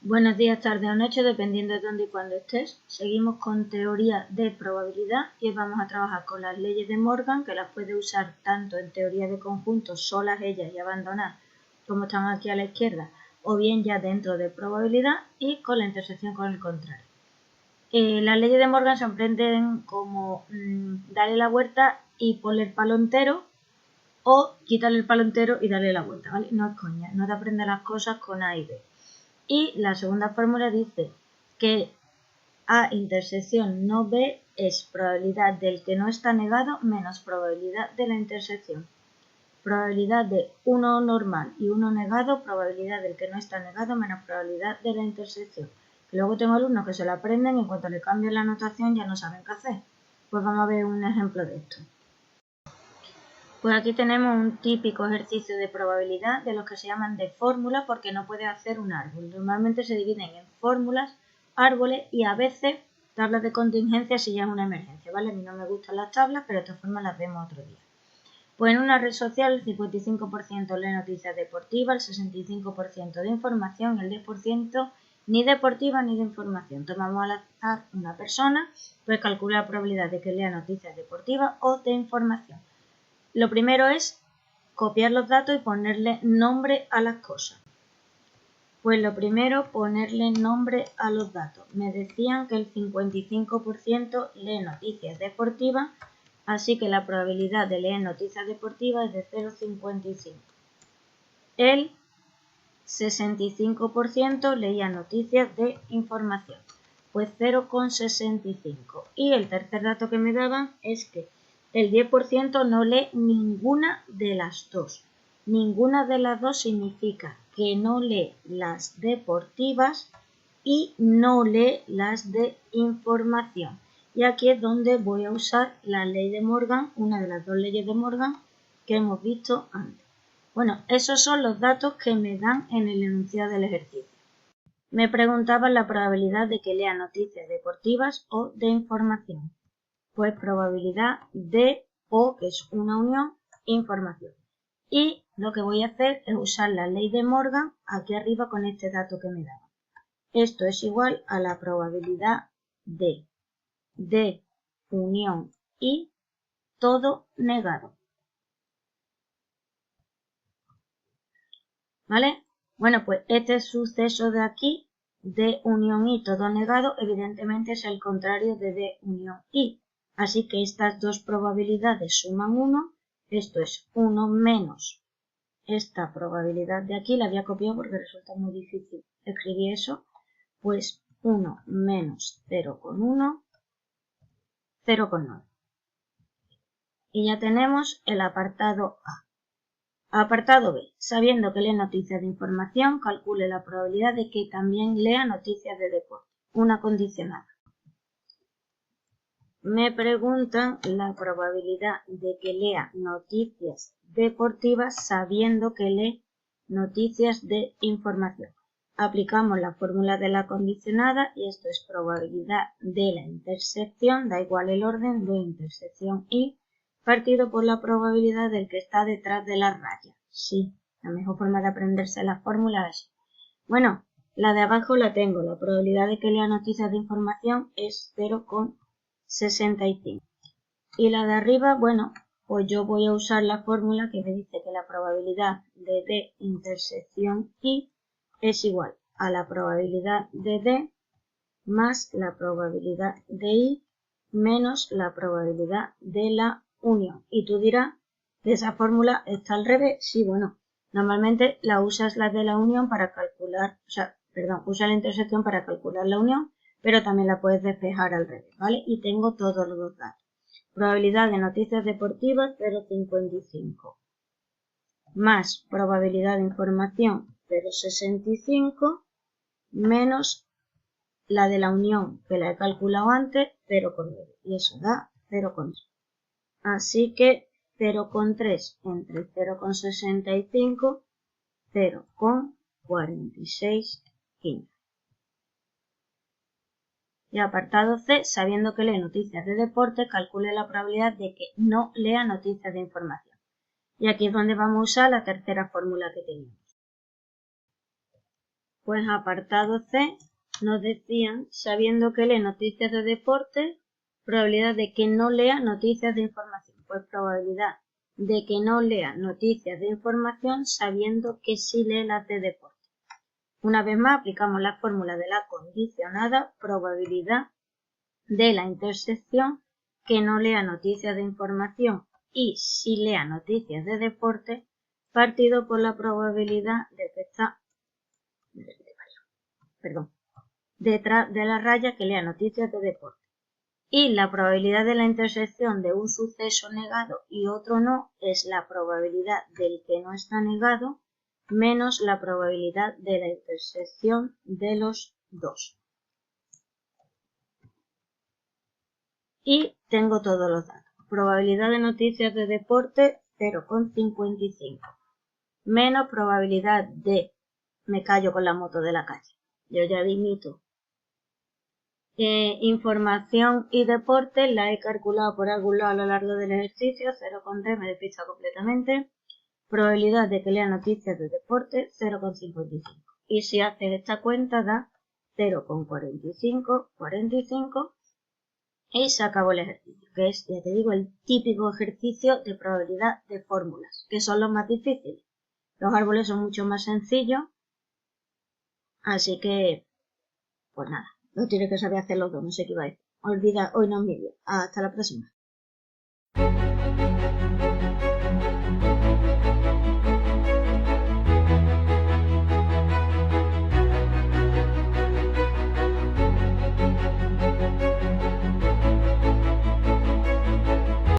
Buenos días, tarde o noche, dependiendo de dónde y cuándo estés. Seguimos con teoría de probabilidad y hoy vamos a trabajar con las leyes de Morgan, que las puedes usar tanto en teoría de conjuntos, solas ellas y abandonar, como están aquí a la izquierda, o bien ya dentro de probabilidad y con la intersección con el contrario. Las leyes de Morgan se aprenden como darle la vuelta y poner el palo entero, o quitarle el palo entero y darle la vuelta, ¿vale? No es coña, no te aprendes las cosas con A y B. Y la segunda fórmula dice que A intersección no B es probabilidad del que no está negado menos probabilidad de la intersección. Probabilidad de uno normal y uno negado, probabilidad del que no está negado menos probabilidad de la intersección. Luego tengo alumnos que se lo aprenden y en cuanto le cambien la notación ya no saben qué hacer. Pues vamos a ver un ejemplo de esto. Pues aquí tenemos un típico ejercicio de probabilidad de los que se llaman de fórmula porque no puedes hacer un árbol. Normalmente se dividen en fórmulas, árboles y a veces tablas de contingencia si ya es una emergencia, ¿vale? A mí no me gustan las tablas, pero de todas formas las vemos otro día. Pues en una red social el 55% lee noticias deportivas, el 65% de información y el 10% ni deportiva ni de información. Tomamos al azar una persona, pues calcula la probabilidad de que lea noticias deportivas o de información. Lo primero es copiar los datos y ponerle nombre a las cosas. Pues lo primero, ponerle nombre a los datos. Me decían que el 55% lee noticias deportivas, así que la probabilidad de leer noticias deportivas es de 0,55. El 65% leía noticias de información, pues 0,65. Y el tercer dato que me daban es que el 10% no lee ninguna de las dos. Ninguna de las dos significa que no lee las deportivas y no lee las de información. Y aquí es donde voy a usar la ley de Morgan, una de las dos leyes de Morgan que hemos visto antes. Bueno, esos son los datos que me dan en el enunciado del ejercicio. Me preguntaban la probabilidad de que lea noticias deportivas o de información. Pues probabilidad de o, que es una unión, información. Y lo que voy a hacer es usar la ley de Morgan aquí arriba con este dato que me daban. Esto es igual a la probabilidad de unión y todo negado. ¿Vale? Bueno, pues este suceso de aquí, de unión y todo negado, evidentemente es el contrario de unión y. Así que estas dos probabilidades suman 1. Esto es 1 menos esta probabilidad de aquí. La había copiado porque resulta muy difícil escribir eso. Pues 1 menos 0,1, 0,9. Y ya tenemos el apartado A. Apartado B. Sabiendo que lee noticias de información, calcule la probabilidad de que también lea noticias de deporte. Una condicionada. Me preguntan la probabilidad de que lea noticias deportivas sabiendo que lee noticias de información. Aplicamos la fórmula de la condicionada y esto es probabilidad de la intersección, da igual el orden, de intersección y partido por la probabilidad del que está detrás de la raya. Sí, la mejor forma de aprenderse la fórmula es. Bueno, la de abajo la tengo. La probabilidad de que lea noticias de información es 0,65. Y la de arriba, bueno, pues yo voy a usar la fórmula que me dice que la probabilidad de D intersección I es igual a la probabilidad de D más la probabilidad de I menos la probabilidad de la unión. Y tú dirás que esa fórmula está al revés. Sí, bueno, normalmente la usas la de la unión para calcular, usa la intersección para calcular la unión, pero también la puedes despejar al revés, ¿vale? Y tengo todos los dos datos. Probabilidad de noticias deportivas 0,55 más probabilidad de información 0,65 menos la de la unión, que la he calculado antes, 0,9. Y eso da 0,3. Así que 0,3 entre 0,65, 0,46 quintas. Y apartado C, sabiendo que lee noticias de deporte, calcule la probabilidad de que no lea noticias de información. Y aquí es donde vamos a usar la tercera fórmula que tenemos. Pues apartado C nos decían, sabiendo que lee noticias de deporte, probabilidad de que no lea noticias de información. Pues probabilidad de que no lea noticias de información sabiendo que sí lee las de deporte. Una vez más aplicamos la fórmula de la condicionada, probabilidad de la intersección que no lea noticias de información y sí lea noticias de deporte, partido por la probabilidad de que está detrás de la raya que lea noticias de deporte. Y la probabilidad de la intersección de un suceso negado y otro no es la probabilidad del que no está negado menos la probabilidad de la intersección de los dos. Y tengo todos los datos. Probabilidad de noticias de deporte 0,55. Menos probabilidad de... Me callo con la moto de la calle. Yo ya dimito. Información y deporte la he calculado por algún lado a lo largo del ejercicio. 0,3 me despista completamente. Probabilidad de que lea noticias de deporte 0,55. Y si haces esta cuenta da 0,45 y se acabó el ejercicio, que es, ya te digo, el típico ejercicio de probabilidad de fórmulas, que son los más difíciles. Los árboles son mucho más sencillos, así que, pues nada, lo tienes que saber hacer los dos, no sé qué iba a decir. Olvida, hoy no es mi día. Hasta la próxima.